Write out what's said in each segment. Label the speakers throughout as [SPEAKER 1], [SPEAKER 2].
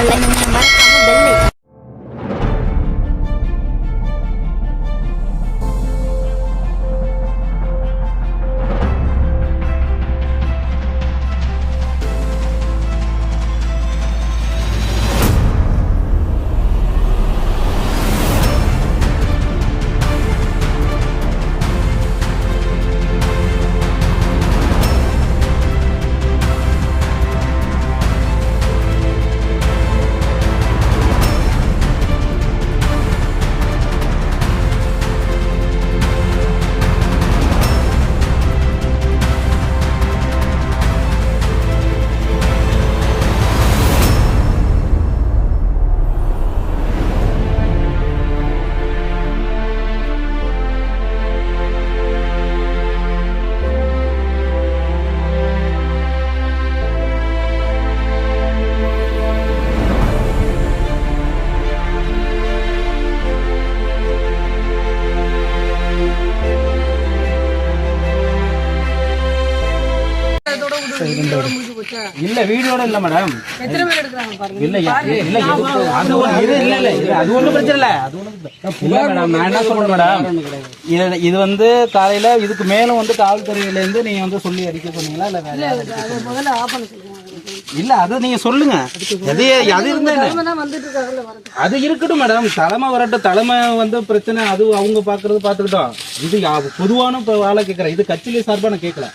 [SPEAKER 1] மறக்காம bell icon
[SPEAKER 2] இல்ல வீடியோட இல்ல மேடம். இல்ல இல்ல அது ஒண்ணும் பிரச்சனை இல்ல. அது ஒண்ணும் மேடம். நான் என்ன சொல்றேன் மேடம், இது வந்து காலையில இதுக்கு மேலும் வந்து காவல்துறையில இருந்து நீங்க வந்து சொல்லி அடிக்க சொன்னீங்களா இல்ல அது நீங்க சொல்லுங்க. அது இருந்தா அது இருக்கட்டும் மேடம். தலைமை வரட்டும். தலைமை வந்து பிரச்சனை அது அவங்க பாத்துக்கிட்டோம். இது பொதுவான ஆளை கேட்கறேன். இது கட்சியில சார்பா நான் கேட்கல,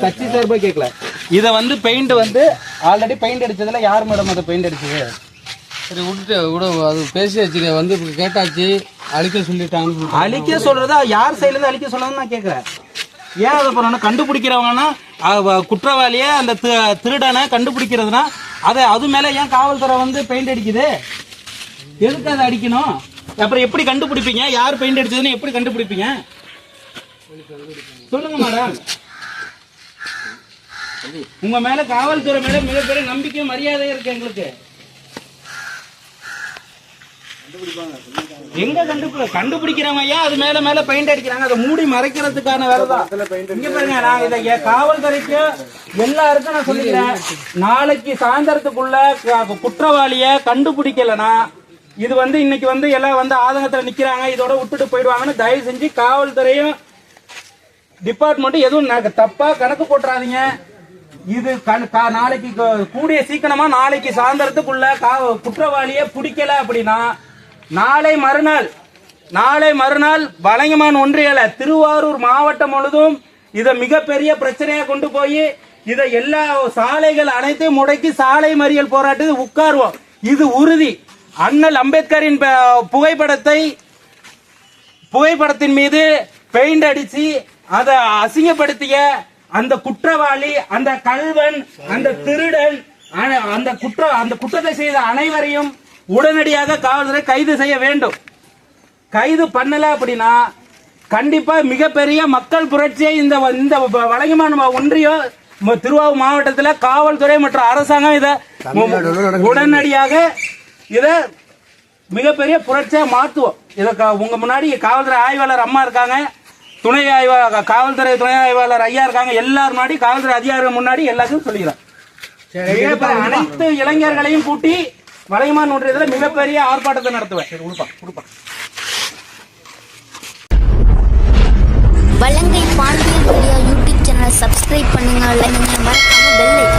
[SPEAKER 2] கட்சி சார்பா கேட்கல. இத வந்து பெயிண்ட் வந்து ஆல்ரெடி பெயிண்ட் அடிச்சதுல யார் மேடம் அதை பெயிண்ட் அடிச்சது?
[SPEAKER 3] சரி விட்டுட்டு விட, அது பேசியாச்சு வந்து கேட்டாச்சு. அழிக்க சொல்லிட்டாங்க.
[SPEAKER 2] அழிக்க சொல்றதா யார் சைடுல இருந்து அழிக்க சொல்றதுன்னு நான் கேட்கறேன். ஏன் அதை பண்ணணும்? கண்டுபிடிக்கிறவங்கன்னா குற்றவாளிய அந்த திருடனை கண்டுபிடிக்கிறதுனா அது மேல ஏன் காவல்துறை வந்து பெயிண்ட் அடிக்குது? எதுக்கு அதை அடிக்கணும்? அப்புறம் எப்படி கண்டுபிடிப்பீங்க? யார் பெயிண்ட் அடிச்சதுன்னு எப்படி கண்டுபிடிப்பீங்க? சொல்லுங்க மேடம். உங்க மேல காவல்துறை மேல மிகப்பெரிய நம்பிக்கை மரியாதை இருக்கு எங்களுக்கு. எங்க கண்டுபிடிக்கிறவங்க அது மேல மேல பெயிண்ட் அடிக்கிறாங்க. அதை மூடி மறைக்கிறதுக்கான வேலைதான். இங்க பாருங்க, நான் இதை காவல்துறைக்கு எல்லாருக்கும் நான் சொல்லிக்கிறேன். நாளைக்கு சாயந்தரத்துக்குள்ள குற்றவாளிய கண்டுபிடிக்கலனா இது வந்து இன்னைக்கு வந்து எல்லாம் வந்து ஆதங்கத்துல நிக்கிறாங்க, இதோட விட்டுட்டு போயிடுவாங்கன்னு தயவு செஞ்சு காவல்துறையும் டிபார்ட்மெண்ட் எதுவும் தப்பா கணக்கு போட்டுறாதீங்க. இது நாளைக்கு கூடிய சீக்கிரமா நாளைக்கு சாயந்தரத்துக்குள்ள குற்றவாளிய பிடிக்கல அப்படின்னா நாளை மறுநாள் வலங்கைமான் ஒன்றியல திருவாரூர் மாவட்டம் முழுதும் இதை மிகப்பெரிய பிரச்சனையா கொண்டு போய் இதை எல்லா சாலைகள் அனைத்தையும் முடக்கி சாலை மறியல் போராட்டத்தில் உட்காருவோம். இது உறுதி. அண்ணல் அம்பேத்கரின் புகைப்படத்தின் மீது பெயிண்ட் அடிச்சு அதை அசிங்கப்படுத்திய அந்த குற்றவாளி, அந்த கள்வன், அந்த திருடன், அந்த குற்றத்தை செய்த அனைவரையும் உடனடியாக காவல்துறை கைது செய்ய வேண்டும். கைது பண்ணல அப்படின்னா கண்டிப்பா மிகப்பெரிய மக்கள் புரட்சியை இந்த வலங்கைமான் ஒன்றியம் திருவாரூர் மாவட்டத்தில் காவல்துறை மற்றும் அரசாங்கம் இதை உடனடியாக இதை மிகப்பெரிய புரட்சியா மாற்றுவோம். இதை உங்க முன்னாடி காவல்துறை ஆய்வாளர் அம்மா இருக்காங்க, காவல்துறை துணை ஆய்வாளர் ஐயா இருக்காங்க. எல்லாரும் முன்னாடி காவல்துறை அதிகாரிகள் முன்னாடி எல்லாத்தையும் சொல்லிக்கிறேன். அனைத்து இளைஞர்களையும் கூட்டி வலங்கைமான் ஒன்றியத்தில் மிகப்பெரிய ஆர்ப்பாட்டத்தை நடத்துவேன்.
[SPEAKER 1] வலங்கை பாண்டியன் யூடியூப் சேனலை சப்ஸ்கிரைப் பண்ணுங்க. மறக்காம பெல்